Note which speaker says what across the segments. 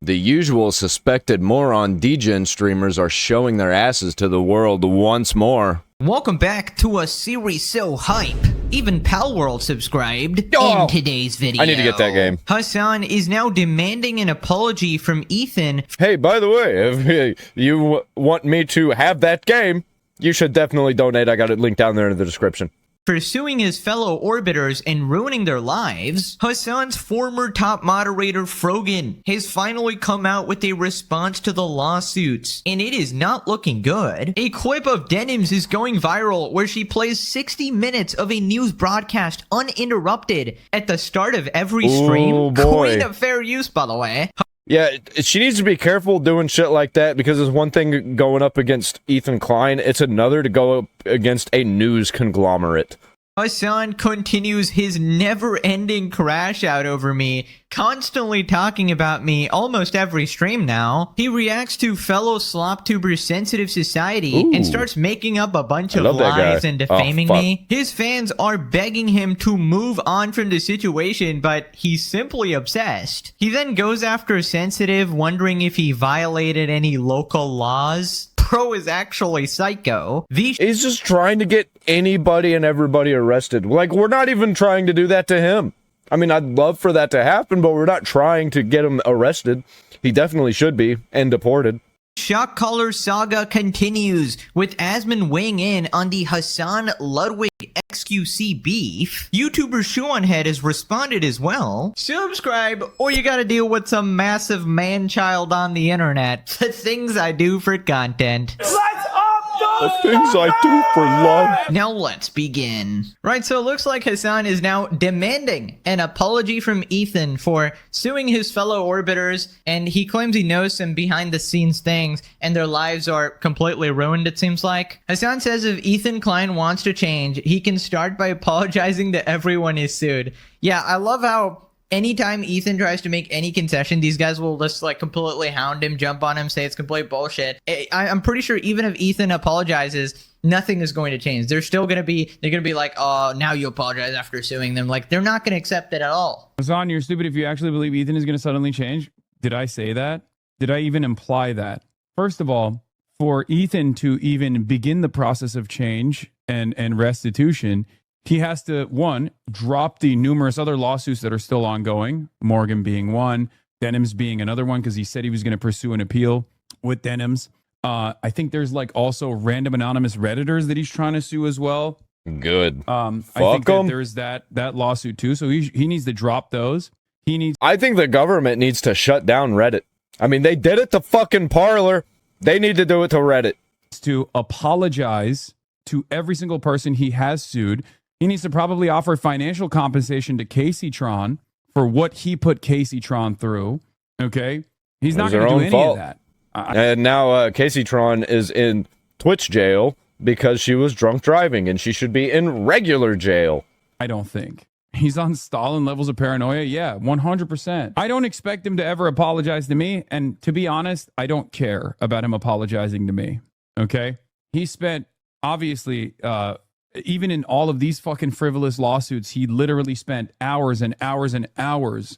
Speaker 1: The usual suspected moron degen streamers are showing their asses to the world once more.
Speaker 2: Welcome back to a series so hype. Even Palworld subscribed in today's video.
Speaker 1: I need to get that game.
Speaker 2: Hasan is now demanding an apology from Ethan.
Speaker 1: Hey, by the way, if you want me to have that game, you should definitely donate. I got it linked down there in the description.
Speaker 2: For suing his fellow orbiters and ruining their lives. Hasan's former top moderator Frogan has finally come out with a response to the lawsuits, and it is not looking good. A clip of Denims is going viral where she plays 60 minutes of a news broadcast uninterrupted at the start of every stream.
Speaker 1: Oh, boy.
Speaker 2: Queen of fair use, by the way.
Speaker 1: Yeah, she needs to be careful doing shit like that, because it's one thing going up against Ethan Klein, it's another to go up against a news conglomerate.
Speaker 2: Hasan continues his never-ending crash out over me, constantly talking about me almost every stream now. He reacts to fellow SlopTubers' sensitive society and starts making up a bunch of lies and defaming me. His fans are begging him to move on from the situation, but he's simply obsessed. He then goes after Sensitive, wondering if he violated any local laws. Bro is actually psycho.
Speaker 1: He's just trying to get anybody and everybody arrested. Like, we're not even trying to do that to him. I mean, I'd love for that to happen, but we're not trying to get him arrested. He definitely should be, and deported.
Speaker 2: Shock collar saga continues, with Asman weighing in on the Hasan Ludwig XQC beef. YouTuber Shoeonhead has responded as well. Subscribe, or you gotta deal with some massive man-child on the internet. The things I do for content.
Speaker 1: The things I do for love.
Speaker 2: Now let's begin. Right, so it looks like Hasan is now demanding an apology from Ethan for suing his fellow orbiters, and he claims he knows some behind-the-scenes things, and their lives are completely ruined, it seems like. Hasan says if Ethan Klein wants to change, he can start by apologizing to everyone he sued. Yeah, I love how anytime Ethan tries to make any concession, these guys will just like completely hound him, jump on him, say it's complete bullshit. I'm pretty sure even if Ethan apologizes, nothing is going to change. They're going to be like, oh, now you apologize after suing them. Like, they're not going to accept it at all.
Speaker 3: Hasan, you're stupid if you actually believe Ethan is going to suddenly change. Did I say that? Did I even imply that? First of all, for Ethan to even begin the process of change and restitution, he has to, one, drop the numerous other lawsuits that are still ongoing, Morgan being one, Denims being another one, because he said he was going to pursue an appeal with Denims. I think there's like also random anonymous Redditors that he's trying to sue as well.
Speaker 1: Good.
Speaker 3: I think that there's that lawsuit too, so he needs to drop those. I
Speaker 1: think the government needs to shut down Reddit. I mean, they did it to fucking Parler. They need to do it to Reddit.
Speaker 3: To apologize to every single person he has sued. He needs to probably offer financial compensation to Caseytron for what he put Caseytron through. Okay? He's not going to do any of that.
Speaker 1: And now Caseytron is in Twitch jail because she was drunk driving, and she should be in regular jail.
Speaker 3: I don't think. He's on Stalin levels of paranoia. Yeah, 100%. I don't expect him to ever apologize to me. And to be honest, I don't care about him apologizing to me. Okay? He spent, obviously, even in all of these fucking frivolous lawsuits, he literally spent hours and hours and hours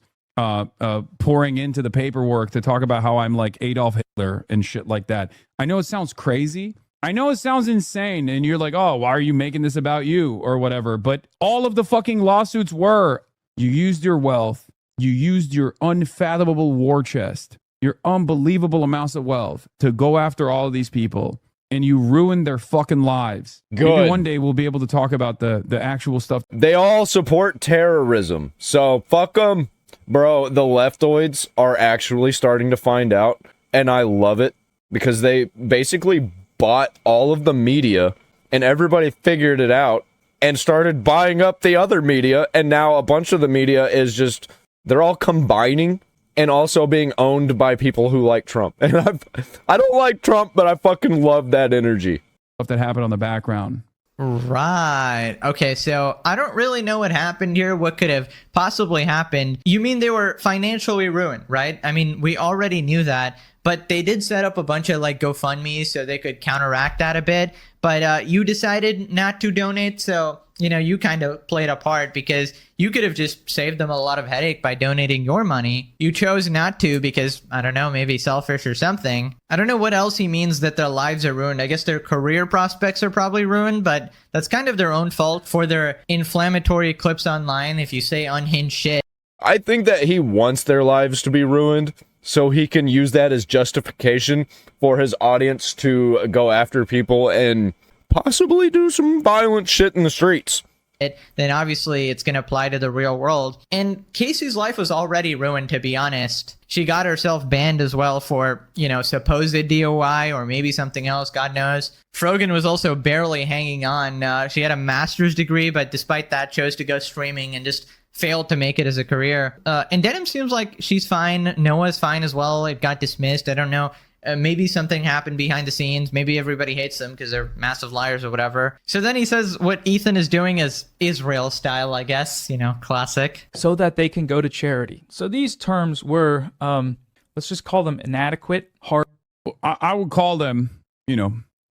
Speaker 3: pouring into the paperwork to talk about how I'm like Adolf Hitler and shit like that. I know it sounds crazy. I know it sounds insane. And you're like, oh, why are you making this about you or whatever? But all of the fucking lawsuits were, you used your wealth. You used your unfathomable war chest, your unbelievable amounts of wealth to go after all of these people. And you ruined their fucking lives.
Speaker 1: Good.
Speaker 3: Maybe one day we'll be able to talk about the actual stuff.
Speaker 1: They all support terrorism. So fuck them. Bro, the leftoids are actually starting to find out. And I love it. Because they basically bought all of the media. And everybody figured it out. And started buying up the other media. And now a bunch of the media is just... They're all combining. And also being owned by people who like Trump. And I don't like Trump, but I fucking love that energy.
Speaker 3: Stuff that happened on the background.
Speaker 2: Right. Okay, so I don't really know what happened here, what could have possibly happened. You mean they were financially ruined, right? I mean, we already knew that, but they did set up a bunch of like GoFundMe so they could counteract that a bit. But you decided not to donate, so you kind of played a part because you could have just saved them a lot of headache by donating your money. You chose not to because, I don't know, maybe selfish or something. I don't know what else he means that their lives are ruined. I guess their career prospects are probably ruined, but that's kind of their own fault for their inflammatory clips online if you say unhinged shit.
Speaker 1: I think that he wants their lives to be ruined so he can use that as justification for his audience to go after people and possibly do some violent shit in the streets.
Speaker 2: Then obviously it's going to apply to the real world. And Casey's life was already ruined, to be honest. She got herself banned as well for, supposed DOI or maybe something else, God knows. Frogan was also barely hanging on. She had a master's degree, but despite that chose to go streaming and just failed to make it as a career. And Denim seems like she's fine. Noah's fine as well. It got dismissed. I don't know. Maybe something happened behind the scenes. Maybe everybody hates them because they're massive liars or whatever. So then he says what Ethan is doing is Israel style, I guess, classic.
Speaker 4: So that they can go to charity. So these terms were, let's just call them inadequate, hard.
Speaker 3: I would call them,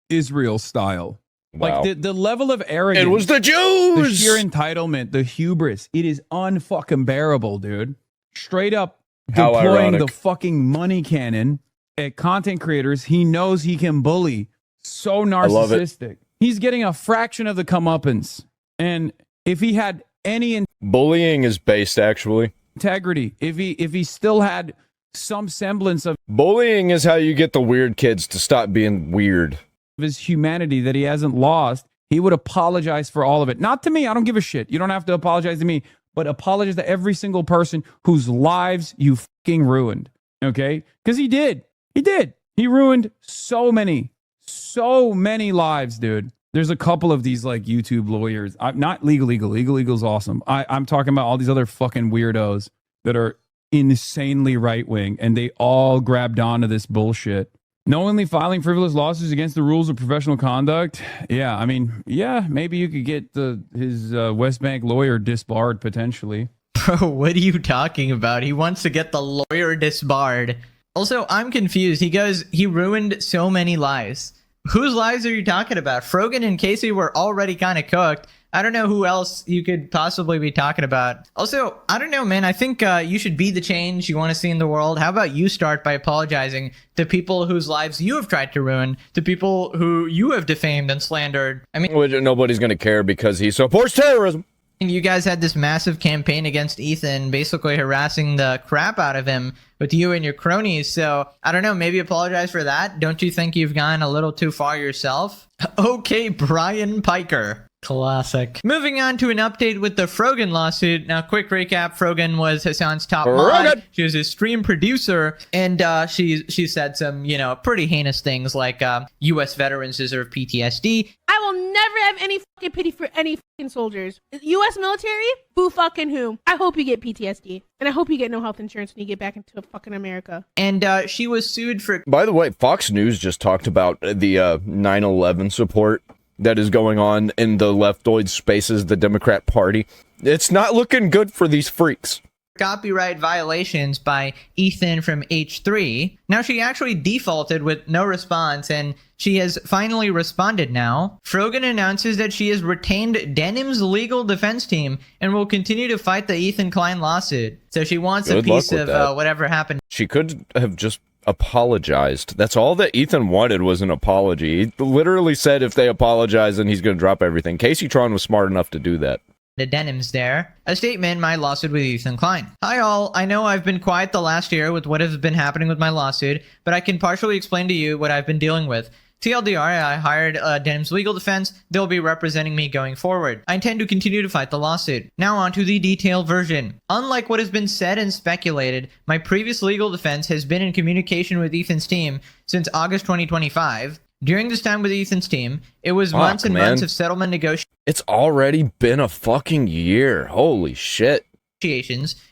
Speaker 3: Israel style.
Speaker 1: Wow.
Speaker 3: Like the level of arrogance.
Speaker 1: It was the
Speaker 3: The
Speaker 1: Jews!
Speaker 3: sheer entitlement, the hubris. It is unfucking bearable, dude. Straight up
Speaker 1: How
Speaker 3: deploying
Speaker 1: ironic.
Speaker 3: the fucking money cannon at content creators he knows he can bully. So
Speaker 1: love it.
Speaker 3: narcissistic. He's getting a fraction of the comeuppance. And if he had any
Speaker 1: Bullying is based, actually.
Speaker 3: integrity, if he still had some semblance of
Speaker 1: Bullying is how you get the weird kids to stop being weird.
Speaker 3: his humanity that he hasn't lost, he would apologize for all of it. Not to me. I don't give a shit. You don't have to apologize to me, but apologize to every single person whose lives you fucking ruined. Okay? Because he did. He did. He ruined so many lives, dude. There's a couple of these like YouTube lawyers. I'm not legal. Legal's awesome. I'm talking about all these other fucking weirdos that are insanely right wing, and they all grabbed onto this bullshit. Knowingly filing frivolous lawsuits against the rules of professional conduct. Yeah, I mean, maybe you could get his West Bank lawyer disbarred potentially.
Speaker 2: Bro, what are you talking about? He wants to get the lawyer disbarred. Also, I'm confused. He ruined so many lives. Whose lives are you talking about? Frogan and Casey were already kind of cooked. I don't know who else you could possibly be talking about. Also, I don't know, man. I think you should be the change you want to see in the world. How about you start by apologizing to people whose lives you have tried to ruin, to people who you have defamed and slandered? I mean,
Speaker 1: Which nobody's going to care because he supports terrorism.
Speaker 2: you guys had this massive campaign against Ethan, basically harassing the crap out of him with you and your cronies. So, I don't know, maybe apologize for that. Don't you think you've gone a little too far yourself? Okay, Brian Piker. Classic. Moving on to an update with the Frogan lawsuit. Now, quick recap. Frogan was Hasan's top mod. She was his stream producer, and she said some, pretty heinous things like U.S. veterans deserve PTSD.
Speaker 5: I will never have any fucking pity for any fucking soldiers. U.S. military? Boo fucking who? I hope you get PTSD. And I hope you get no health insurance when you get back into fucking America.
Speaker 2: And she was sued for...
Speaker 1: By the way, Fox News just talked about the 9/11 support that is going on in the leftoid spaces, the Democrat Party. It's not looking good for these freaks.
Speaker 2: Copyright violations by Ethan from H3. Now, she actually defaulted with no response, and she has finally responded now. Frogan announces that she has retained Denim's legal defense team and will continue to fight the Ethan Klein lawsuit. So she wants a piece of whatever happened.
Speaker 1: She could have just apologized. That's all that Ethan wanted, was an apology. He literally said if they apologize, then he's going to drop everything. Casey Tron was smart enough to do that.
Speaker 2: The Denims there. A statement, my lawsuit with Ethan Klein. Hi all, I know I've been quiet the last year with what has been happening with my lawsuit, but I can partially explain to you what I've been dealing with. TLDR, I hired Denim's legal defense. They'll be representing me going forward. I intend to continue to fight the lawsuit. Now on to the detailed version. Unlike what has been said and speculated, my previous legal defense has been in communication with Ethan's team since August 2025. During this time with Ethan's team, it was months and months of settlement negotiations.
Speaker 1: It's already been a fucking year. Holy shit.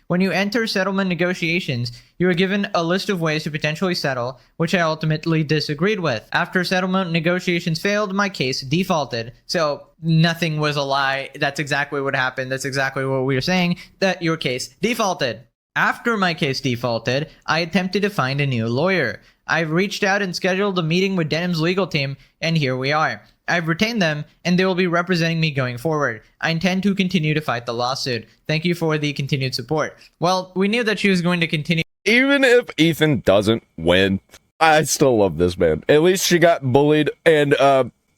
Speaker 2: When you enter settlement negotiations, you are given a list of ways to potentially settle, which I ultimately disagreed with. After settlement negotiations failed, my case defaulted. So nothing was a lie. That's exactly what happened. That's exactly what we were saying, that your case defaulted. After my case defaulted, I attempted to find a new lawyer. I've reached out and scheduled a meeting with Denim's legal team, and here we are. I've retained them, and they will be representing me going forward. I intend to continue to fight the lawsuit. Thank you for the continued support. Well, we knew that she was going to continue.
Speaker 1: Even if Ethan doesn't win, I still love this man. At least she got bullied and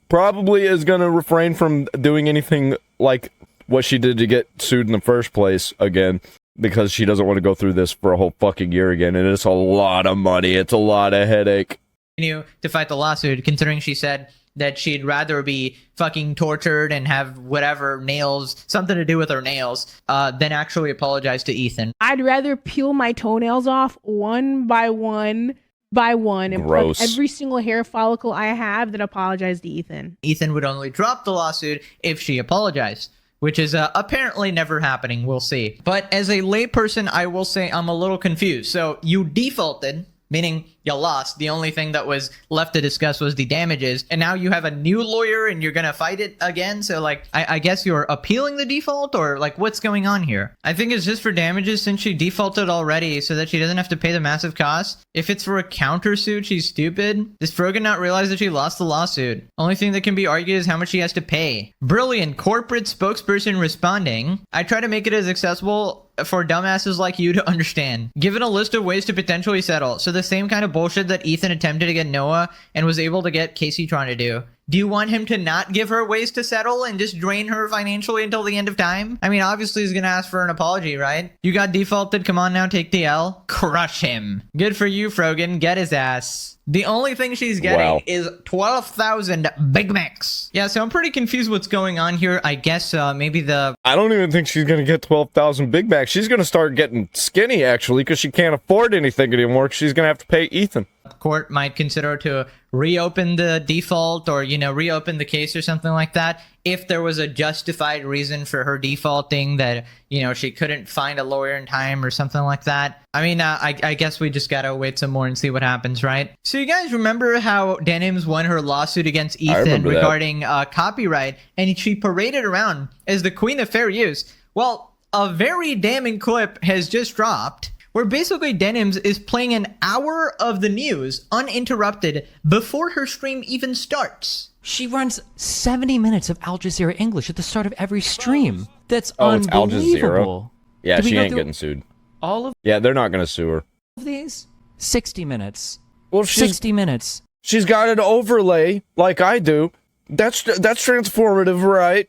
Speaker 1: probably is going to refrain from doing anything like what she did to get sued in the first place again, because she doesn't want to go through this for a whole fucking year again, and it's a lot of money. It's a lot of headache.
Speaker 2: To fight the lawsuit, considering she said that she'd rather be fucking tortured and have whatever nails, something to do with her nails, than actually apologize to Ethan.
Speaker 5: I'd rather peel my toenails off one by one and
Speaker 1: Gross.
Speaker 5: pluck every single hair follicle I have than apologize to Ethan.
Speaker 2: Ethan would only drop the lawsuit if she apologized, which is apparently never happening. We'll see. But as a layperson, I will say I'm a little confused. So you defaulted, meaning you lost. The only thing that was left to discuss was the damages. And now you have a new lawyer and you're going to fight it again. So like, I guess you're appealing the default, or like what's going on here? I think it's just for damages since she defaulted already so that she doesn't have to pay the massive cost. If it's for a countersuit, she's stupid. Does Frogan not realize that she lost the lawsuit? Only thing that can be argued is how much she has to pay. Brilliant corporate spokesperson responding. I try to make it as accessible for dumbasses like you to understand. Given a list of ways to potentially settle. So the same kind of bullshit that Ethan attempted to get Noah and was able to get Casey trying to do. Do you want him to not give her ways to settle and just drain her financially until the end of time? I mean, obviously he's gonna ask for an apology, right? You got defaulted, come on now, take the L. Crush him. Good for you, Frogan, get his ass. The only thing she's getting is 12,000 Big Macs. Yeah, so I'm pretty confused what's going on here. I guess maybe the...
Speaker 1: I don't even think she's gonna get 12,000 Big Macs. She's gonna start getting skinny, actually, because she can't afford anything anymore, because she's gonna have to pay Ethan.
Speaker 2: Court might consider to reopen the default, or, you know, reopen the case or something like that if there was a justified reason for her defaulting, that, you know, she couldn't find a lawyer in time or something like that. I mean, I guess we just gotta wait some more and see what happens, right? So you guys remember how Denims won her lawsuit against Ethan regarding copyright, and she paraded around as the queen of fair use? Well, a very damning clip has just dropped where basically Denims is playing an hour of the news uninterrupted before her stream even starts.
Speaker 6: She runs 70 minutes of Al Jazeera English at the start of every stream. That's
Speaker 1: It's Al Jazeera.
Speaker 6: unbelievable.
Speaker 1: Yeah,
Speaker 6: Did we
Speaker 1: she
Speaker 6: go
Speaker 1: ain't
Speaker 6: through
Speaker 1: getting sued.
Speaker 6: all of
Speaker 1: Yeah, they're not gonna sue her.
Speaker 6: these? 60 minutes.
Speaker 1: Well,
Speaker 6: 60 minutes.
Speaker 1: She's got an overlay like I do. That's transformative, right?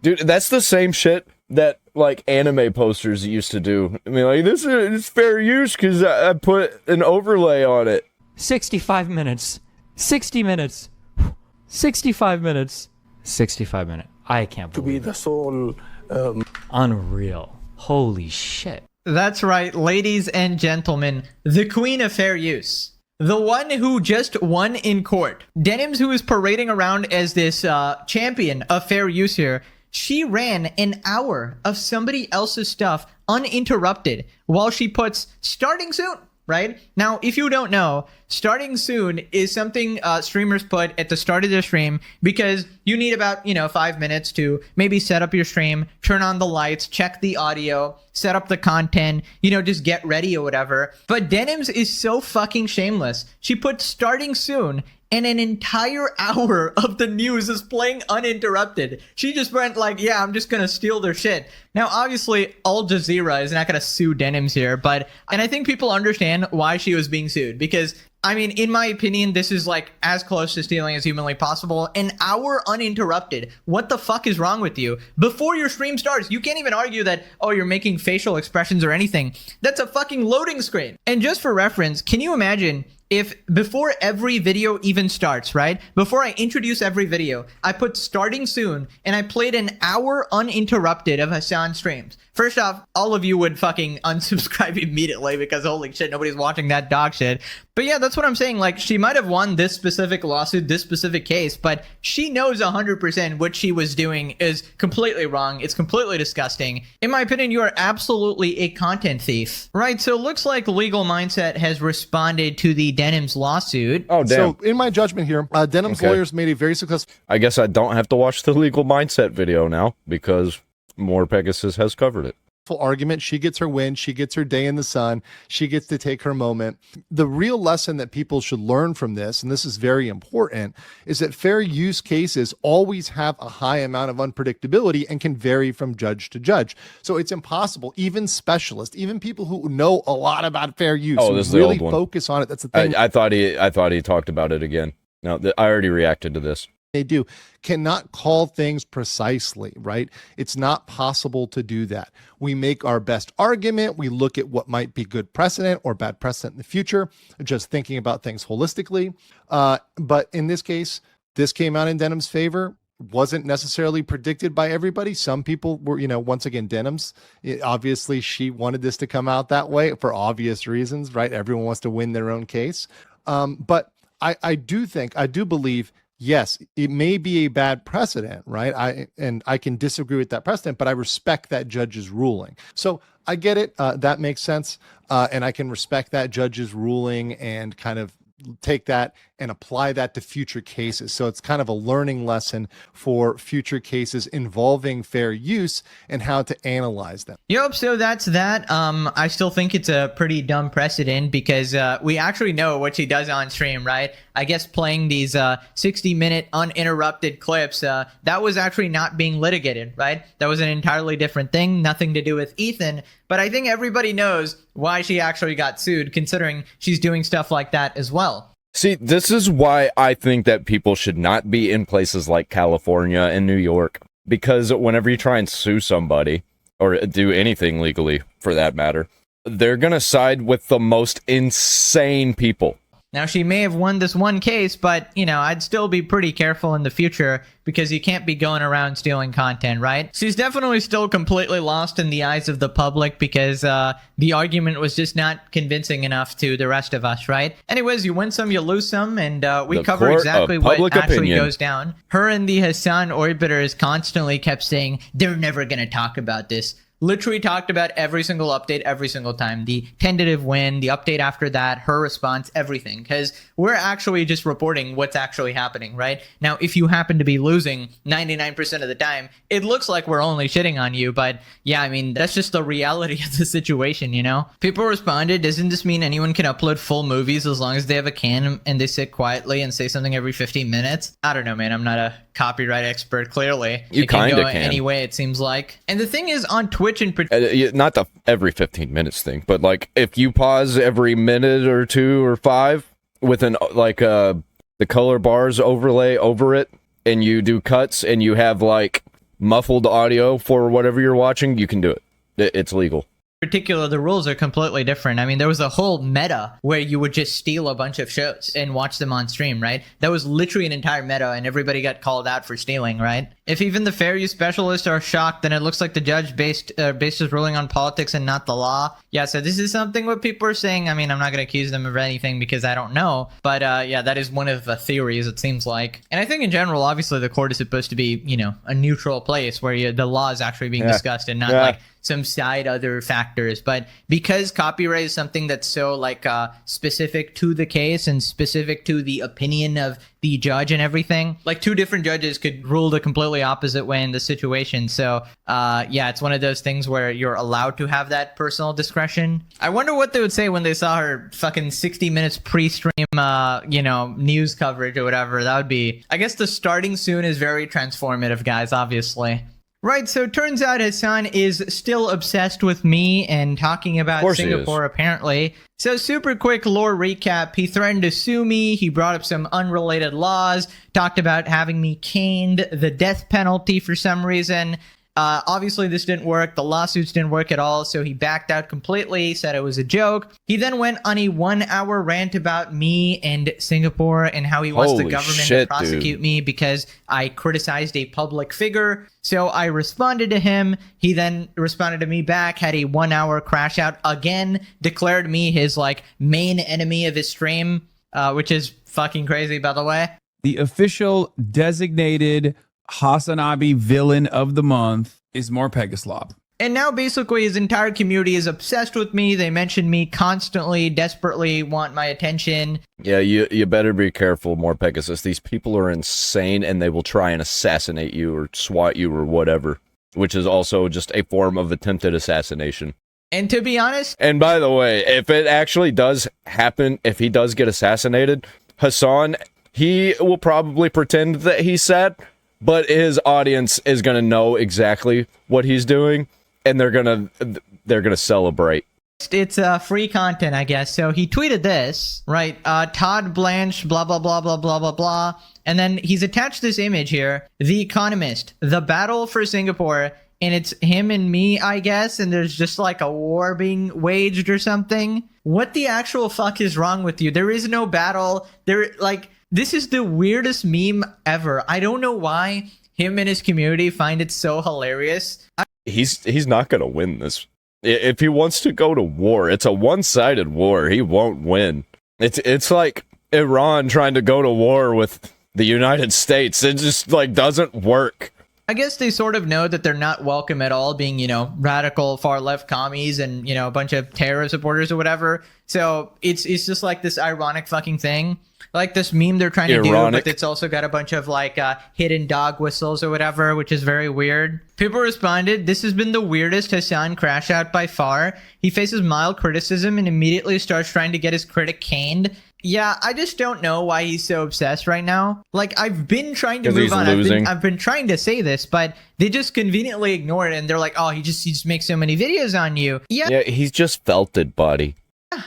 Speaker 1: Dude, that's the same shit that like anime posters used to do. I mean, like, this is fair use because I put an overlay on it.
Speaker 6: 65 minutes. 60 minutes. 65 minutes. 65 minutes. I can't believe
Speaker 7: the sole
Speaker 6: Unreal. Holy shit.
Speaker 2: That's right, ladies and gentlemen, the queen of fair use. The one who just won in court. Denims, who is parading around as this champion of fair use here, she ran an hour of somebody else's stuff uninterrupted while she puts starting soon, right? Now, if you don't know, starting soon is something streamers put at the start of their stream because you need about, 5 minutes to maybe set up your stream, turn on the lights, check the audio, set up the content, just get ready or whatever. But Denims is so fucking shameless. She put starting soon and an entire hour of the news is playing uninterrupted. She just went like, yeah, I'm just gonna steal their shit. Now, obviously, Al Jazeera is not gonna sue Denims here, and I think people understand why she was being sued, because, I mean, in my opinion, this is like as close to stealing as humanly possible. An hour uninterrupted. What the fuck is wrong with you? Before your stream starts, you can't even argue that, oh, you're making facial expressions or anything. That's a fucking loading screen. And just for reference, can you imagine if before every video even starts, right? Before I introduce every video, I put starting soon and I played an hour uninterrupted of Hasan streams. First off, all of you would fucking unsubscribe immediately because holy shit, nobody's watching that dog shit. But yeah, that's what I'm saying. Like, she might have won this specific lawsuit, this specific case, but she knows 100% what she was doing is completely wrong. It's completely disgusting. In my opinion, you are absolutely a content thief. Right, so it looks like Legal Mindset has responded to the Denims lawsuit.
Speaker 1: Oh, damn.
Speaker 8: So, in my judgment here, Denim's lawyers made a very successful...
Speaker 1: I guess I don't have to watch the Legal Mindset video now because More Pegasus has covered it.
Speaker 8: argument. She gets her win. She gets her day in the sun. She gets to take her moment. The real lesson that people should learn from this, and this is very important, is that fair use cases always have a high amount of unpredictability and can vary from judge to judge. So it's impossible. Even specialists, even people who know a lot about fair use,
Speaker 1: Oh, this is
Speaker 8: really
Speaker 1: the old one.
Speaker 8: focus on it. That's the thing.
Speaker 1: I thought he talked about it again. No, I already reacted to this.
Speaker 8: They do cannot call things precisely, right? It's not possible to do that. We make our best argument. We look at what might be good precedent or bad precedent in the future, just thinking about things holistically. But in this case, this came out in Denham's favor. Wasn't necessarily predicted by everybody. Some people were, once again, Denham's. Obviously, she wanted this to come out that way for obvious reasons, right? Everyone wants to win their own case. But I do believe, yes, it may be a bad precedent, right? I can disagree with that precedent, but I respect that judge's ruling. So I get it. That makes sense. And I can respect that judge's ruling and kind of take that and apply that to future cases. So it's kind of a learning lesson for future cases involving fair use and how to analyze them.
Speaker 2: Yep, so that's that. I still think it's a pretty dumb precedent because we actually know what she does on stream, right? I guess playing these 60-minute uninterrupted clips, that was actually not being litigated, right? That was an entirely different thing, nothing to do with Ethan. But I think everybody knows why she actually got sued, considering she's doing stuff like that as well.
Speaker 1: See, this is why I think that people should not be in places like California and New York, because whenever you try and sue somebody, or do anything legally for that matter, they're going to side with the most insane people.
Speaker 2: Now, she may have won this one case, but, I'd still be pretty careful in the future because you can't be going around stealing content, right? She's definitely still completely lost in the eyes of the public because the argument was just not convincing enough to the rest of us, right? Anyways, you win some, you lose some, and we cover exactly what actually goes down. Her and the Hasan orbiters constantly kept saying, they're never going to talk about this. Literally talked about every single update every single time. The tentative win, the update after that, her response, everything. Because we're actually just reporting what's actually happening, right? Now, if you happen to be losing 99% of the time, it looks like we're only shitting on you. But yeah, I mean, that's just the reality of the situation, People responded, doesn't this mean anyone can upload full movies as long as they have a cam and they sit quietly and say something every 15 minutes? I don't know, man. I'm not a copyright expert, clearly.
Speaker 1: You kind of can.
Speaker 2: Any way, it seems like. And the thing is, on Twitch in
Speaker 1: not the every 15 minutes thing, but like if you pause every minute or 2 or 5 with an the color bars overlay over it, and you do cuts and you have like muffled audio for whatever you're watching, you can do it. It's legal.
Speaker 2: Particular, the rules are completely different. I mean, there was a whole meta where you would just steal a bunch of shows and watch them on stream, right? That was literally an entire meta, and everybody got called out for stealing, right? If even the fair use specialists are shocked, then it looks like the judge based his ruling on politics and not the law. Yeah, so this is something what people are saying. I mean, I'm not going to accuse them of anything because I don't know. But yeah, that is one of the theories, it seems like. And I think in general, obviously, the court is supposed to be, a neutral place where the law is actually being discussed and not like some side other factors. But because copyright is something that's so like specific to the case and specific to the opinion of the judge and everything, like 2 different judges could rule the completely opposite way in the situation. So yeah, it's one of those things where you're allowed to have that personal discretion. I wonder what they would say when they saw her fucking 60 minutes pre-stream news coverage or whatever. That would be, I guess the starting soon is very transformative, guys, obviously. Right, so turns out Hasan is still obsessed with me and talking about Singapore, apparently. So super quick lore recap. He threatened to sue me. He brought up some unrelated laws, talked about having me caned, the death penalty for some reason. Obviously, this didn't work. The lawsuits didn't work at all, so he backed out completely, said it was a joke. He then went on a 1-hour rant about me and Singapore and how he wants the government to prosecute me because I criticized a public figure. So I responded to him. He then responded to me back, had a 1-hour crash out again, declared me his main enemy of his stream, which is fucking crazy, by the way.
Speaker 3: The official designated Hasanabi villain of the month is more Pegasus.
Speaker 2: And now basically his entire community is obsessed with me. They mention me constantly, desperately want my attention.
Speaker 1: Yeah, you better be careful, more Pegasus. These people are insane and they will try and assassinate you or swat you or whatever. which is also just a form of attempted assassination.
Speaker 2: And to be honest,
Speaker 1: And by the way, if it actually does happen, if he does get assassinated, Hasan, he will probably pretend that he's sad, but his audience is going to know exactly what he's doing, and they're going to celebrate.
Speaker 2: it's free content, I guess. So he tweeted this, right? Todd Blanche, blah, blah, blah, blah, blah, blah, blah. And then he's attached this image here. The Economist, the battle for Singapore. And it's him and me, I guess. And there's just like a war being waged or something. What the actual fuck is wrong with you? There is no battle. This is the weirdest meme ever. I don't know why him and his community find it so hilarious.
Speaker 1: He's not going to win this. If he wants to go to war, it's a one-sided war. He won't win. It's like Iran trying to go to war with the United States. It just like doesn't work.
Speaker 2: I guess they sort of know that they're not welcome at all, being, radical far left commies and, a bunch of terror supporters or whatever. So it's just like this ironic fucking thing. Like this meme they're trying to do, but it's also got a bunch of like hidden dog whistles or whatever, which is very weird. People responded, "This has been the weirdest Hasan crash out by far. He faces mild criticism and immediately starts trying to get his critic caned." Yeah, I just don't know why he's so obsessed right now. Like, I've been trying to move on. I've been trying to say this, but they just conveniently ignore it, and they're like, "Oh, he just makes so many videos on you."
Speaker 1: Yeah, he's just felted, buddy.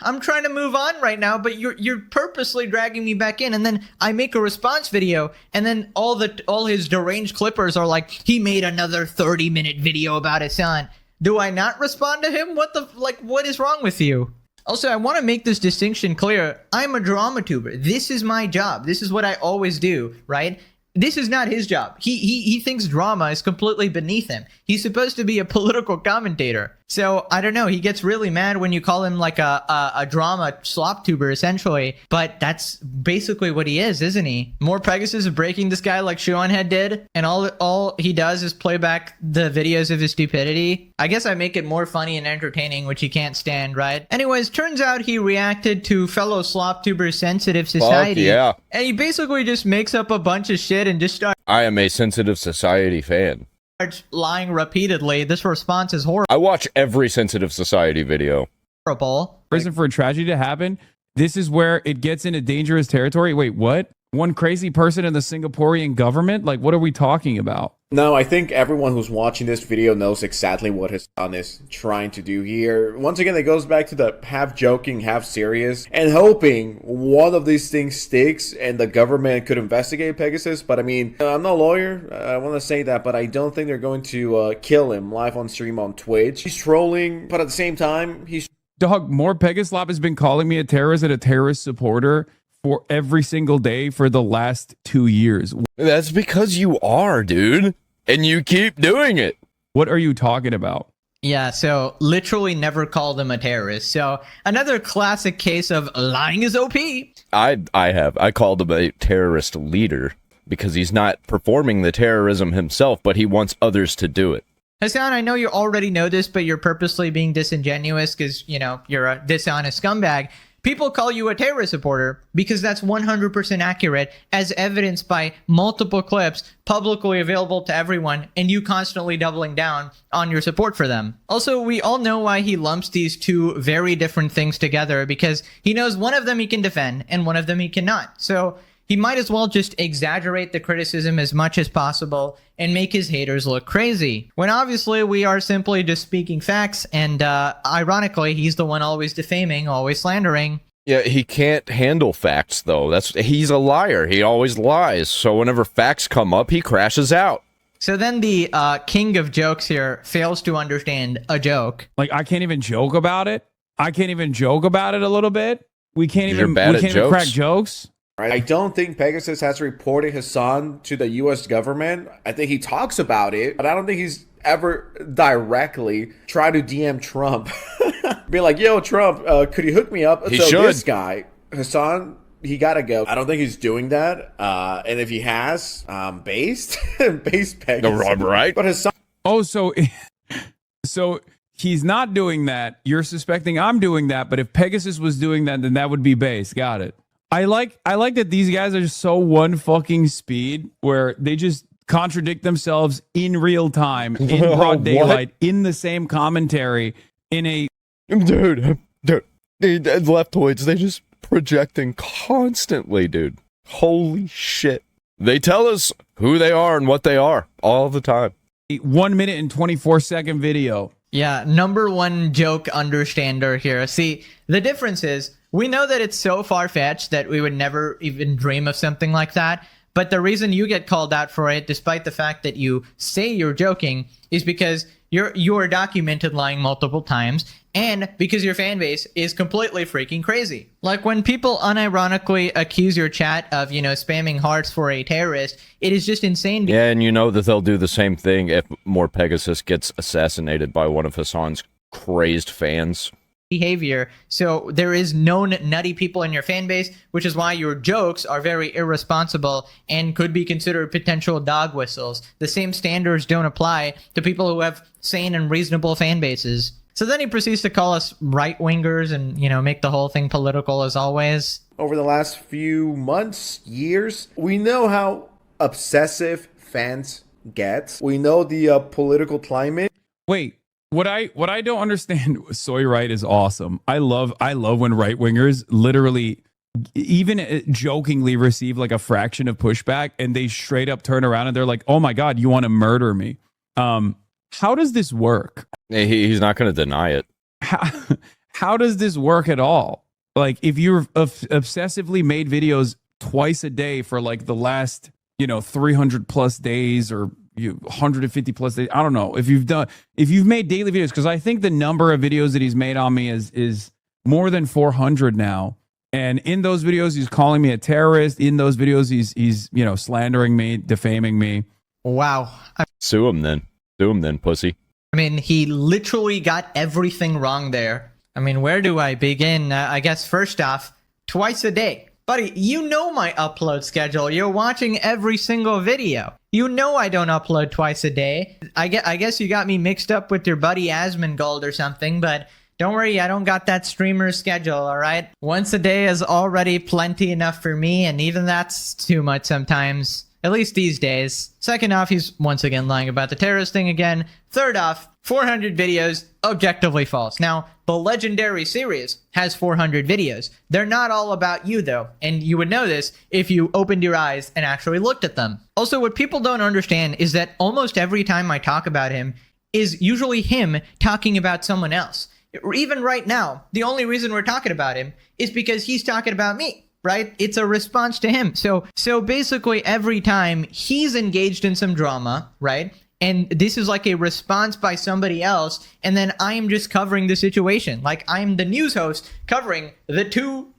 Speaker 2: I'm trying to move on right now, but you're purposely dragging me back in, and then I make a response video, and then all his deranged clippers are like, he made another 30-minute video about his son. Do I not respond to him? What is wrong with you? Also, I want to make this distinction clear. I'm a drama tuber. This is my job. This is what I always do, right? This is not his job. He thinks drama is completely beneath him. He's supposed to be a political commentator. So, I don't know. He gets really mad when you call him like a drama slop tuber, essentially. But that's basically what he is, isn't he? More Pegasus of breaking this guy like Seanhead did. And all he does is play back the videos of his stupidity. I guess I make it more funny and entertaining, which he can't stand, right? Anyways, turns out he reacted to fellow slop tuber's Sensitive Society.
Speaker 1: Fuck yeah.
Speaker 2: And he basically just makes up a bunch of shit and just starts
Speaker 1: I am a Sensitive Society fan.
Speaker 2: lying repeatedly. This response is
Speaker 1: I watch every Sensitive Society video.
Speaker 2: horrible.
Speaker 3: Reason for a tragedy to happen. This is where it gets into dangerous territory. Wait, what? One crazy person in the Singaporean government? Like, what are we talking about?
Speaker 7: No, I think everyone who's watching this video knows exactly what Hasan is trying to do here. Once again, it goes back to the half joking, half serious, and hoping one of these things sticks and the government could investigate Pegasus. But I mean, I'm no lawyer. I want to say that, but I don't think they're going to kill him live on stream on Twitch. He's trolling, but at the same time, he's...
Speaker 3: Dog, more Pegaslop has been calling me a terrorist and a terrorist supporter for every single day for the last 2 years.
Speaker 1: That's because you are, dude. And you keep doing it.
Speaker 3: What are you talking about?
Speaker 2: Yeah, so literally never called him a terrorist. So another classic case of lying is OP.
Speaker 1: I called him a terrorist leader because he's not performing the terrorism himself, but he wants others to do it.
Speaker 2: Hasan, I know you already know this, but you're purposely being disingenuous because, you're a dishonest scumbag. People call you a terrorist supporter because that's 100% accurate, as evidenced by multiple clips publicly available to everyone, and you constantly doubling down on your support for them. Also, we all know why he lumps these two very different things together, because he knows one of them he can defend and one of them he cannot. So he might as well just exaggerate the criticism as much as possible and make his haters look crazy, when obviously we are simply just speaking facts, and ironically, he's the one always defaming, always slandering.
Speaker 1: Yeah, he can't handle facts, though. He's a liar. He always lies. So whenever facts come up, he crashes out.
Speaker 2: So then the king of jokes here fails to understand a joke.
Speaker 3: Like, I can't even joke about it. I can't even joke about it a little bit. We can't
Speaker 1: You're
Speaker 3: even
Speaker 1: bad at
Speaker 3: even crack jokes.
Speaker 7: I don't think Pegasus has reported Hasan to the U.S. government. I think he talks about it, but I don't think he's ever directly tried to DM Trump. Be like, yo, Trump, could you hook me up?
Speaker 1: He
Speaker 7: so
Speaker 1: should.
Speaker 7: This guy, Hasan, he gotta go. I don't think he's doing that. And if he has, based Pegasus.
Speaker 1: Right.
Speaker 7: But Hasan...
Speaker 3: Oh, so he's not doing that. You're suspecting I'm doing that, but if Pegasus was doing that, then that would be base. Got it. I like that these guys are so one fucking speed where they just contradict themselves in real time, in broad
Speaker 1: What?
Speaker 3: daylight, in the same commentary, in a
Speaker 1: Dude, leftoids, they just projecting constantly, dude. Holy shit. They tell us who they are and what they are all the time.
Speaker 3: 1 minute and 24-second video.
Speaker 2: Yeah, number one joke understander here. See, the difference is we know that it's so far-fetched that we would never even dream of something like that. But the reason you get called out for it, despite the fact that you say you're joking, is because you're documented lying multiple times, and because your fan base is completely freaking crazy. Like when people unironically accuse your chat of, spamming hearts for a terrorist, it is just insane.
Speaker 1: Yeah, and you know that they'll do the same thing if more Pegasus gets assassinated by one of Hasan's crazed fans.
Speaker 2: Behavior. So there is known nutty people in your fan base, which is why your jokes are very irresponsible and could be considered potential dog whistles. The same standards don't apply to people who have sane and reasonable fan bases. So then he proceeds to call us right-wingers and, make the whole thing political as always.
Speaker 7: Over the last few months, years, we know how obsessive fans get. We know the political climate.
Speaker 3: Wait, what I don't understand, Soy Right is awesome. I love when right wingers literally even jokingly receive like a fraction of pushback and they straight up turn around and they're like, "Oh my God, you want to murder me?" How does this work?
Speaker 1: He's not going to deny it.
Speaker 3: How does this work at all? Like, if you're obsessively made videos twice a day for like the last 300 plus days or 150 plus days, I don't know if you've made daily videos, because I think the number of videos that he's made on me is more than 400 now. And in those videos, he's calling me a terrorist. In those videos, he's slandering me, defaming me.
Speaker 2: Wow.
Speaker 1: Sue him then, pussy.
Speaker 2: I mean, he literally got everything wrong there. I mean, where do I begin? I guess first off, twice a day. Buddy, you know my upload schedule. You're watching every single video. You know I don't upload twice a day. I guess you got me mixed up with your buddy Asmongold or something, but don't worry, I don't got that streamer schedule, all right? Once a day is already plenty enough for me, and even that's too much sometimes. At least these days. Second off, he's once again lying about the terrorist thing again. Third off, 400 videos, objectively false. Now, the legendary series has 400 videos. They're not all about you, though, and you would know this if you opened your eyes and actually looked at them. Also, what people don't understand is that almost every time I talk about him is usually him talking about someone else. Even right now, the only reason we're talking about him is because he's talking about me. Right? It's a response to him. So basically every time he's engaged in some drama, right? And this is like a response by somebody else, and then I am just covering the situation. Like I'm the news host covering the two,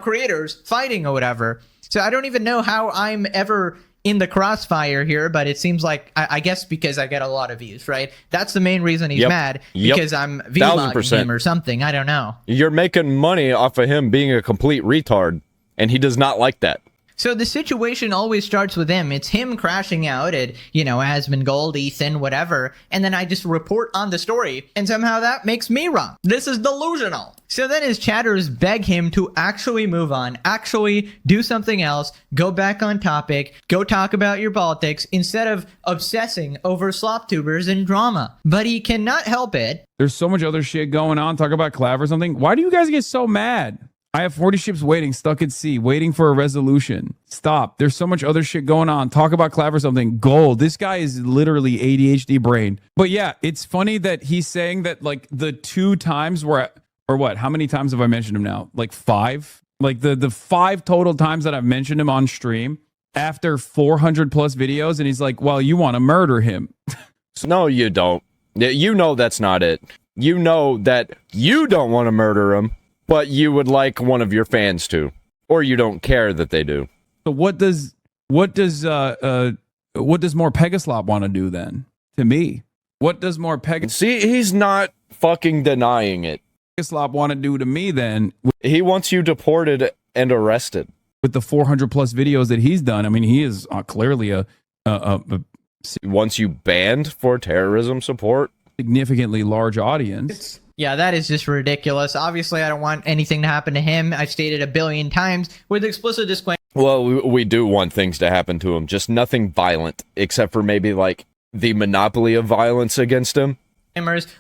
Speaker 2: creators fighting or whatever. So I don't even know how I'm ever in the crossfire here, but it seems like, I guess because I get a lot of views, right? That's the main reason he's mad, because I'm vlogging him or something. I don't know.
Speaker 1: You're making money off of him being a complete retard. And he does not like that.
Speaker 2: So the situation always starts with him. It's him crashing out at, Asmongold, Ethan, whatever. And then I just report on the story. And somehow that makes me wrong. This is delusional. So then his chatters beg him to actually move on, actually do something else, go back on topic, go talk about your politics, instead of obsessing over slop tubers and drama. But he cannot help it.
Speaker 3: There's so much other shit going on. Talk about Clav or something. Why do you guys get so mad? I have 40 ships waiting, stuck at sea, waiting for a resolution. Stop. There's so much other shit going on. Talk about Clav or something. Gold. This guy is literally ADHD brain. But yeah, it's funny that he's saying that like the 2 times where, or what? How many times have I mentioned him now? Like 5? Like the 5 total times that I've mentioned him on stream after 400 plus videos. And he's like, well, you want to murder him.
Speaker 1: No, you don't. You know that's not it. You know that you don't want to murder him. But you would like one of your fans to, or you don't care that they do.
Speaker 3: So what does more Pegaslop want to do then? To me, what does more
Speaker 1: See, he's not fucking denying it.
Speaker 3: Pegaslop want to do to me then?
Speaker 1: He wants you deported and arrested.
Speaker 3: With the 400 plus videos that he's done, I mean, he is clearly a
Speaker 1: Once you banned for terrorism support,
Speaker 3: significantly large audience.
Speaker 2: Yeah, that is just ridiculous. Obviously, I don't want anything to happen to him. I've stated a billion times with explicit disclaimer.
Speaker 1: Well, we do want things to happen to him, just nothing violent, except for maybe like the monopoly of violence against him.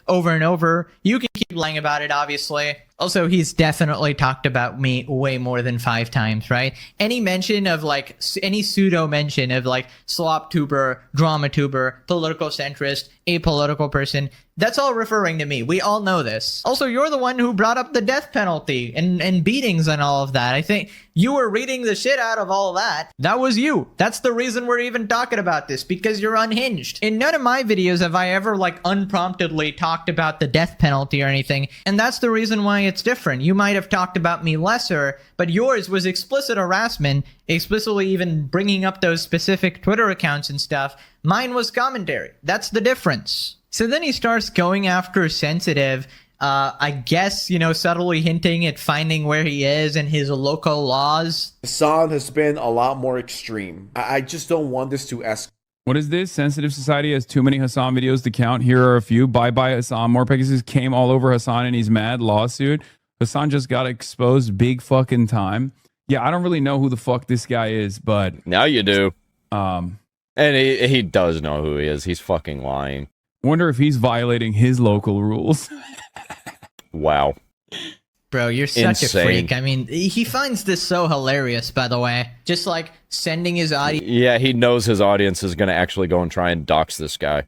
Speaker 2: Over and over. You can keep lying about it, obviously. Also, he's definitely talked about me way more than 5 times, right? Any mention of like, any pseudo mention of like slop tuber, drama tuber, political centrist, apolitical person, that's all referring to me. We all know this. Also, you're the one who brought up the death penalty and beatings and all of that. I think you were reading the shit out of all that. That was you. That's the reason we're even talking about this, because you're unhinged. In none of my videos have I ever like unpromptedly talked about the death penalty or anything, and that's the reason why it's different. You might have talked about me lesser, but yours was explicit harassment, explicitly even bringing up those specific Twitter accounts and stuff. Mine was commentary. That's the difference. So then he starts going after Sensitive, I guess, you know, subtly hinting at finding where he is and his local laws.
Speaker 7: Hasan has been a lot more extreme. I just don't want this to escalate.
Speaker 3: What is this? Sensitive Society has too many Hasan videos to count. Here are a few. Bye bye Hasan. More Pegasus came all over Hasan and he's mad. Lawsuit. Hasan just got exposed big fucking time. Yeah, I don't really know who the fuck this guy is, but
Speaker 1: now you do. And he does know who he is. He's fucking lying.
Speaker 3: Wonder if he's violating his local rules.
Speaker 1: Wow.
Speaker 2: Bro, you're such
Speaker 1: Insane.
Speaker 2: a freak. I mean, he finds this so hilarious, by the way. Just like sending his audience
Speaker 1: Yeah, he knows his audience is going to actually go and try and dox this guy.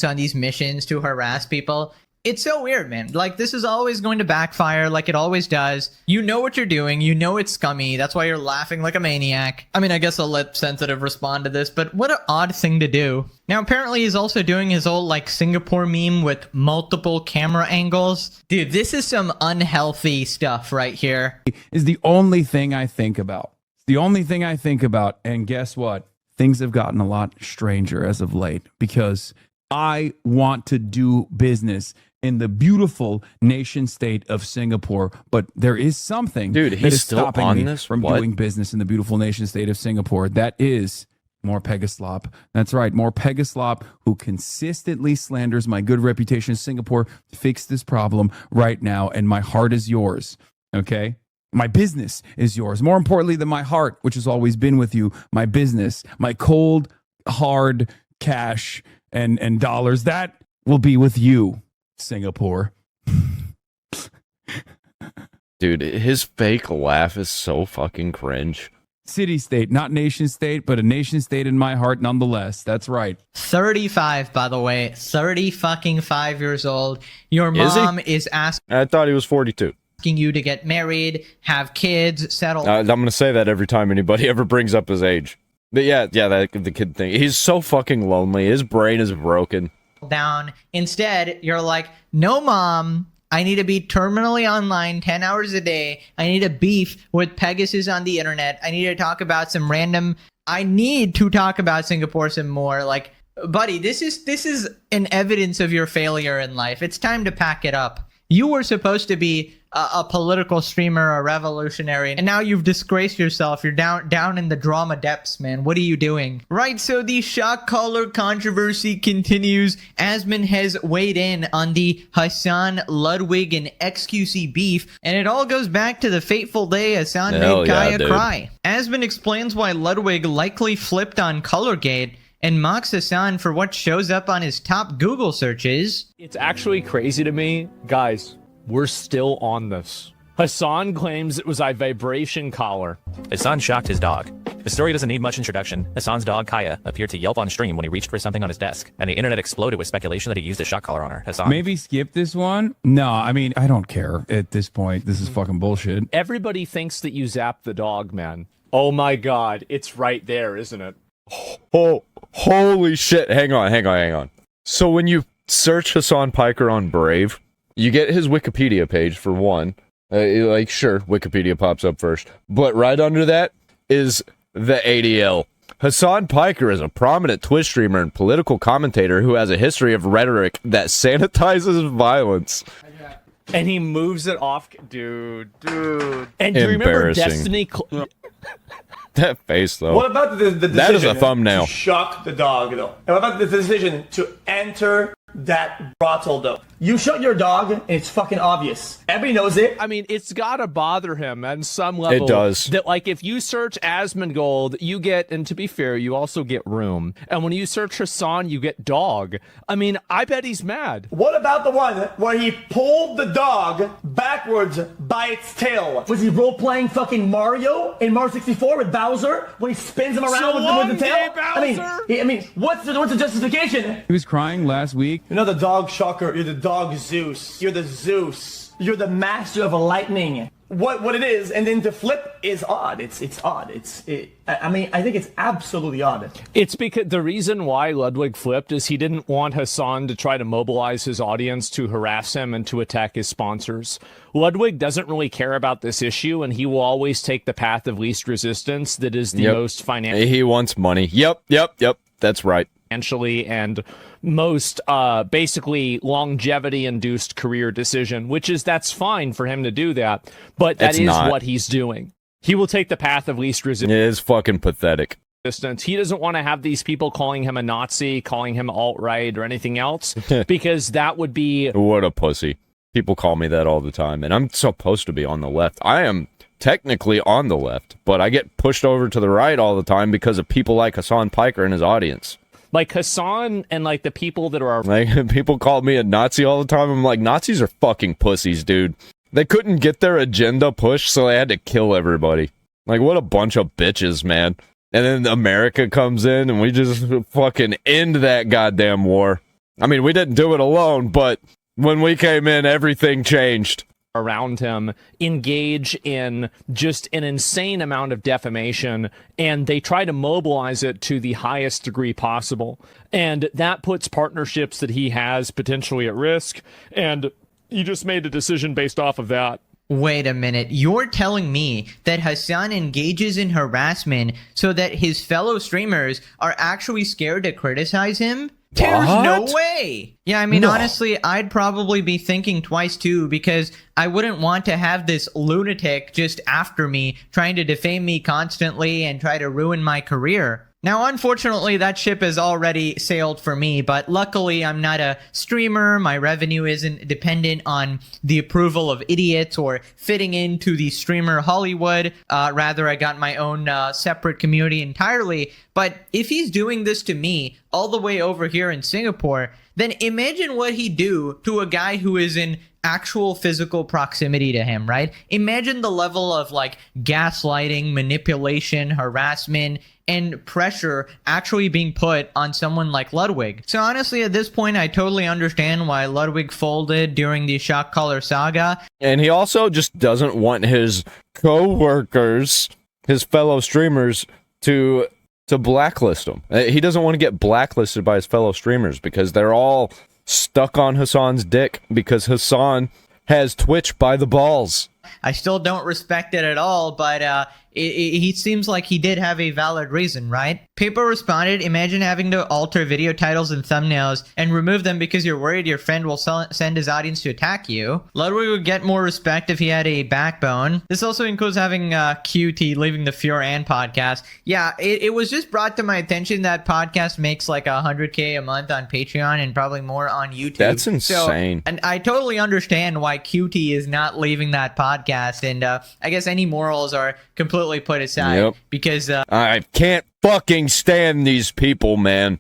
Speaker 2: on these missions to harass people. It's so weird, man. Like, this is always going to backfire like it always does. You know what you're doing. You know it's scummy. That's why you're laughing like a maniac. I mean, I guess I'll let Sensitive respond to this, but what an odd thing to do. Now, apparently he's also doing his old, like, Singapore meme with multiple camera angles. Dude, this is some unhealthy stuff right here.
Speaker 3: Is the only thing I think about. The only thing I think about. And guess what? Things have gotten a lot stranger as of late because I want to do business in the beautiful nation state of Singapore, but there is something
Speaker 1: Dude,
Speaker 3: that
Speaker 1: he's
Speaker 3: is
Speaker 1: still
Speaker 3: stopping
Speaker 1: on
Speaker 3: me
Speaker 1: this?
Speaker 3: from
Speaker 1: What?
Speaker 3: doing business in the beautiful nation state of Singapore. That is more Pegaslop. That's right, more Pegaslop, who consistently slanders my good reputation in Singapore. Fix this problem right now, and my heart is yours. Okay? My business is yours. More importantly than my heart, which has always been with you, my business, my cold, hard cash and dollars, that will be with you, Singapore.
Speaker 1: Dude, his fake laugh is so fucking cringe.
Speaker 3: City state, not nation state, but a nation state in my heart nonetheless. That's right.
Speaker 2: 35, by the way. 5 years old. Your
Speaker 1: Is he?
Speaker 2: mom is asking
Speaker 1: I thought he was 42.
Speaker 2: you to get married, have kids, settle
Speaker 1: I'm going to say that every time anybody ever brings up his age. But yeah, the kid thing. He's so fucking lonely. His brain is broken.
Speaker 2: down. Instead, you're like, no, mom, I need to be terminally online 10 hours a day. I need a beef with Pegasus on the internet. I need to talk about some random. I need to talk about Singapore some more. Like, buddy, this is an evidence of your failure in life. It's time to pack it up. You were supposed to be a political streamer, a revolutionary, and now you've disgraced yourself. You're down in the drama depths, man. What are you doing? Right, so the shock collar controversy continues. Asman has weighed in on the Hasan, Ludwig, and XQC beef, and it all goes back to the fateful day Hasan
Speaker 1: Hell
Speaker 2: made
Speaker 1: yeah,
Speaker 2: Kaya
Speaker 1: dude.
Speaker 2: cry. Asman explains why Ludwig likely flipped on Colorgate and mocks Hasan for what shows up on his top Google searches.
Speaker 9: It's actually crazy to me. Guys, we're still on this. Hasan claims it was a vibration collar.
Speaker 10: Hasan shocked his dog. The story doesn't need much introduction. Hasan's dog, Kaya, appeared to yelp on stream when he reached for something on his desk, and the internet exploded with speculation that he used a shock collar on her. Hasan.
Speaker 3: Maybe skip this one? No, I mean, I don't care at this point. This is fucking bullshit.
Speaker 9: Everybody thinks that you zapped the dog, man. Oh my god, it's right there, isn't it?
Speaker 1: Oh, holy shit. Hang on. So when you search Hasan Piker on Brave, you get his Wikipedia page for one. Sure, Wikipedia pops up first. But right under that is the ADL. Hasan Piker is a prominent Twitch streamer and political commentator who has a history of rhetoric that sanitizes violence.
Speaker 9: And he moves it off. Dude. And do you remember
Speaker 1: Embarrassing.
Speaker 9: Destiny...
Speaker 1: That face, though.
Speaker 11: What about the decision
Speaker 1: That is a thumbnail.
Speaker 11: to shock the dog, though? And what about the decision to enter that brothel, though? You shut your dog, and it's fucking obvious. Everybody knows it.
Speaker 9: I mean, it's gotta bother him on some level.
Speaker 1: It does.
Speaker 9: That, like, if you search Asmongold, you get, and to be fair, you also get room. And when you search Hasan, you get dog. I mean, I bet he's mad.
Speaker 11: What about the one where he pulled the dog backwards by its tail? Was he role-playing fucking Mario in Mario 64 with Bowser when he spins him around with the tail? I mean, what's the justification?
Speaker 3: He was crying last week.
Speaker 11: You're not the dog shocker. You're the dog Zeus. You're the Zeus. You're the master of lightning. What it is, and then to flip is odd. It's odd. I mean, I think it's absolutely odd.
Speaker 9: It's because the reason why Ludwig flipped is he didn't want Hasan to try to mobilize his audience to harass him and to attack his sponsors. Ludwig doesn't really care about this issue, and he will always take the path of least resistance that is the most financial.
Speaker 1: He wants money. Yep. That's right.
Speaker 9: Financially and most basically longevity-induced career decision, that's fine for him to do that, but that is what he's doing. He will take the path of least resistance.
Speaker 1: It is fucking pathetic.
Speaker 9: He doesn't want to have these people calling him a Nazi, calling him alt-right or anything else, because that would be...
Speaker 1: What a pussy. People call me that all the time, and I'm supposed to be on the left. I am technically on the left, but I get pushed over to the right all the time because of people like Hasan Piker and his audience.
Speaker 9: Like Hasan and like the people that are...
Speaker 1: Like, people call me a Nazi all the time. I'm like, Nazis are fucking pussies, dude. They couldn't get their agenda pushed, so they had to kill everybody. Like, what a bunch of bitches, man. And then America comes in, and we just fucking end that goddamn war. I mean, we didn't do it alone, but when we came in, everything changed.
Speaker 9: Around him engage in just an insane amount of defamation, and they try to mobilize it to the highest degree possible. And that puts partnerships that he has potentially at risk, and he just made a decision based off of that.
Speaker 2: Wait a minute, you're telling me that Hasan engages in harassment so that his fellow streamers are actually scared to criticize him? There's no way. Yeah, I mean, honestly, I'd probably be thinking twice too, because I wouldn't want to have this lunatic just after me, trying to defame me constantly and try to ruin my career. Now, unfortunately, that ship has already sailed for me, but luckily I'm not a streamer. My revenue isn't dependent on the approval of idiots or fitting into the streamer Hollywood. Rather, I got my own separate community entirely. But if he's doing this to me all the way over here in Singapore, then imagine what he'd do to a guy who is in actual physical proximity to him, right? Imagine the level of like gaslighting, manipulation, harassment, and pressure actually being put on someone like Ludwig. So honestly, at this point, I totally understand why Ludwig folded during the shock collar saga.
Speaker 1: And he also just doesn't want his co-workers, his fellow streamers, to blacklist him. He doesn't want to get blacklisted by his fellow streamers because they're all stuck on Hasan's dick because Hasan has Twitch by the balls.
Speaker 2: I still don't respect it at all, but he seems like he did have a valid reason, right? People responded, imagine having to alter video titles and thumbnails and remove them because you're worried your friend will send his audience to attack you. Ludwig would get more respect if he had a backbone. This also includes having QT leaving the Fure and podcast. Yeah, it was just brought to my attention that podcast makes like $100K a month on Patreon and probably more on YouTube.
Speaker 1: That's insane.
Speaker 2: And I totally understand why QT is not leaving that podcast, and I guess any morals are completely put aside because
Speaker 1: I can't fucking stand these people, man.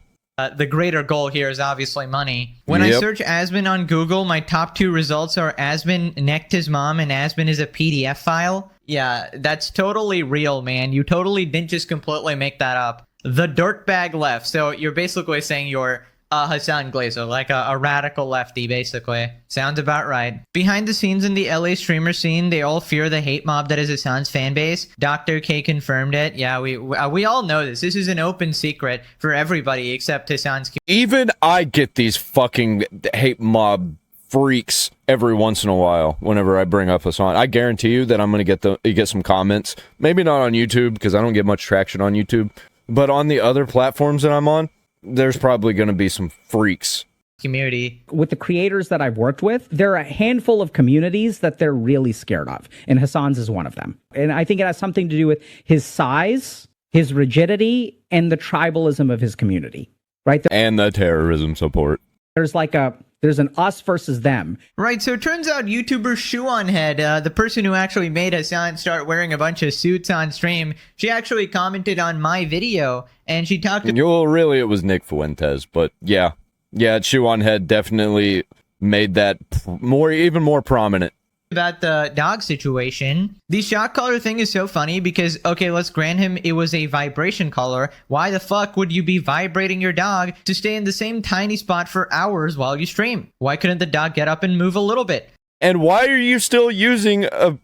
Speaker 2: The greater goal here is obviously money. When I search Asmon on Google, my top two results are Asmon necked his mom and Asmon is a PDF file. Yeah, that's totally real, man. You totally didn't just completely make that up. The dirtbag left. So you're basically saying you're Hasan Glazer, like a radical lefty, basically. Sounds about right. Behind the scenes in the LA streamer scene, they all fear the hate mob that is Hasan's fan base. Dr. K confirmed it. Yeah, we all know this. This is an open secret for everybody except Hasan's.
Speaker 1: Even I get these fucking hate mob freaks every once in a while whenever I bring up Hasan. I guarantee you that I'm going to get some comments. Maybe not on YouTube because I don't get much traction on YouTube, but on the other platforms that I'm on, there's probably going to be some freaks.
Speaker 2: Community.
Speaker 12: With the creators that I've worked with, there are a handful of communities that they're really scared of, and Hasan's is one of them. And I think it has something to do with his size, his rigidity, and the tribalism of his community, right?
Speaker 1: And the terrorism support.
Speaker 12: There's like a There's an us versus them.
Speaker 2: Right, so it turns out YouTuber Shoeonhead, the person who actually made Hasan start wearing a bunch of suits on stream, she actually commented on my video, and she talked about...
Speaker 1: Well, really, it was Nick Fuentes, but yeah. Yeah, Shoeonhead definitely made that even more prominent.
Speaker 2: About the dog situation. The shock collar thing is so funny because, okay, let's grant him it was a vibration collar. Why the fuck would you be vibrating your dog to stay in the same tiny spot for hours while you stream? Why couldn't the dog get up and move a little bit?
Speaker 1: And why are you still using a,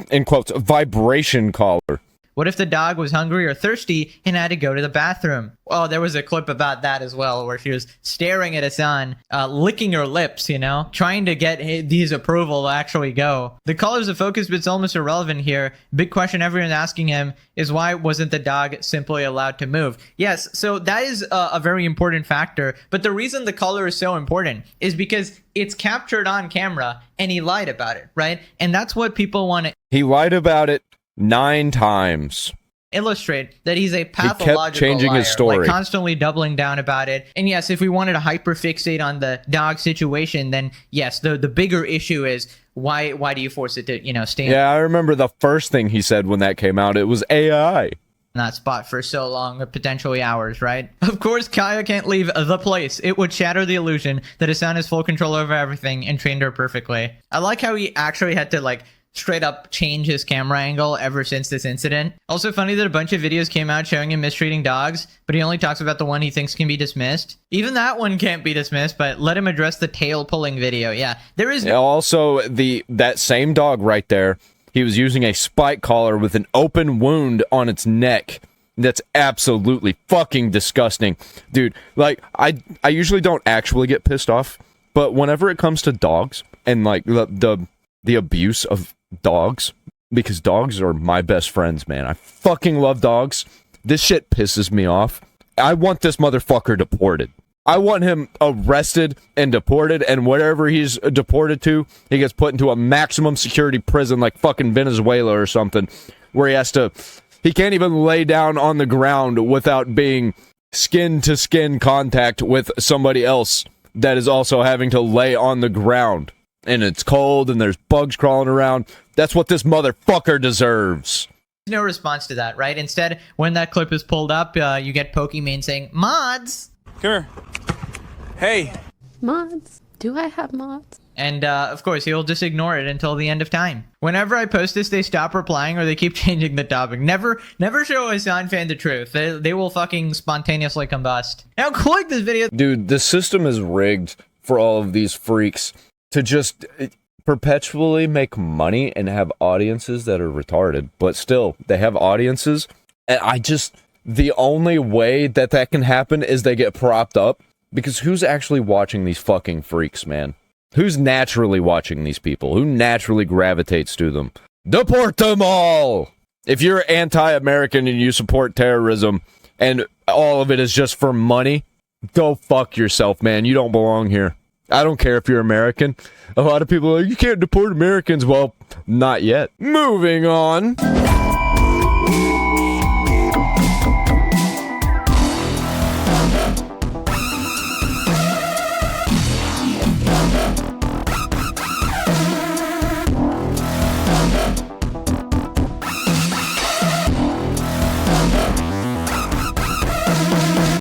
Speaker 1: in quotes, vibration collar?
Speaker 2: What if the dog was hungry or thirsty and had to go to the bathroom? Oh, there was a clip about that as well, where she was staring at Hasan, licking her lips, you know, trying to get his approval to actually go. The collar's a focus, but it's almost irrelevant here. Big question everyone's asking him is why wasn't the dog simply allowed to move? Yes, so that is a very important factor, but the reason the collar is so important is because it's captured on camera and he lied about it, right? And that's what people want to...
Speaker 1: He lied about it 9 times.
Speaker 2: Illustrate that he's a pathological
Speaker 1: he kept changing
Speaker 2: liar,
Speaker 1: his story,
Speaker 2: like constantly doubling down about it. And yes, if we wanted to hyperfixate on the dog situation, then yes, the bigger issue is why do you force it to, you know, stay
Speaker 1: Yeah, I remember the first thing he said when that came out. It was AI.
Speaker 2: in that spot for so long, potentially hours, right? Of course, Kaya can't leave the place. It would shatter the illusion that Hasan has full control over everything and trained her perfectly. I like how he actually had to, like, straight up change his camera angle ever since this incident. Also funny that a bunch of videos came out showing him mistreating dogs, but he only talks about the one he thinks can be dismissed. Even that one can't be dismissed, but let him address the tail pulling video. Yeah, there is...
Speaker 1: Also, that same dog right there, he was using a spike collar with an open wound on its neck. That's absolutely fucking disgusting. Dude, like, I usually don't actually get pissed off, but whenever it comes to dogs, and like the abuse of dogs, because dogs are my best friends, man. I fucking love dogs. This shit pisses me off. I want this motherfucker deported. I want him arrested and deported, and wherever he's deported to, he gets put into a maximum security prison like fucking Venezuela or something, where he can't even lay down on the ground without being skin-to-skin contact with somebody else that is also having to lay on the ground. And it's cold, and there's bugs crawling around. That's what this motherfucker deserves.
Speaker 2: No response to that, right? Instead, when that clip is pulled up, you get Pokimane saying, "Mods!"
Speaker 13: Come here. Hey.
Speaker 14: Mods? Do I have mods?
Speaker 2: And, of course, he'll just ignore it until the end of time. Whenever I post this, they stop replying or they keep changing the topic. Never show a Hasan fan the truth. They will fucking spontaneously combust. Now, click this video.
Speaker 1: Dude, the system is rigged for all of these freaks to just perpetually make money and have audiences that are retarded. But still, they have audiences. And the only way that can happen is they get propped up. Because who's actually watching these fucking freaks, man? Who's naturally watching these people? Who naturally gravitates to them? Deport them all! If you're anti-American and you support terrorism and all of it is just for money, go fuck yourself, man. You don't belong here. I don't care if you're American. A lot of people are like, you can't deport Americans. Well, not yet. Moving on.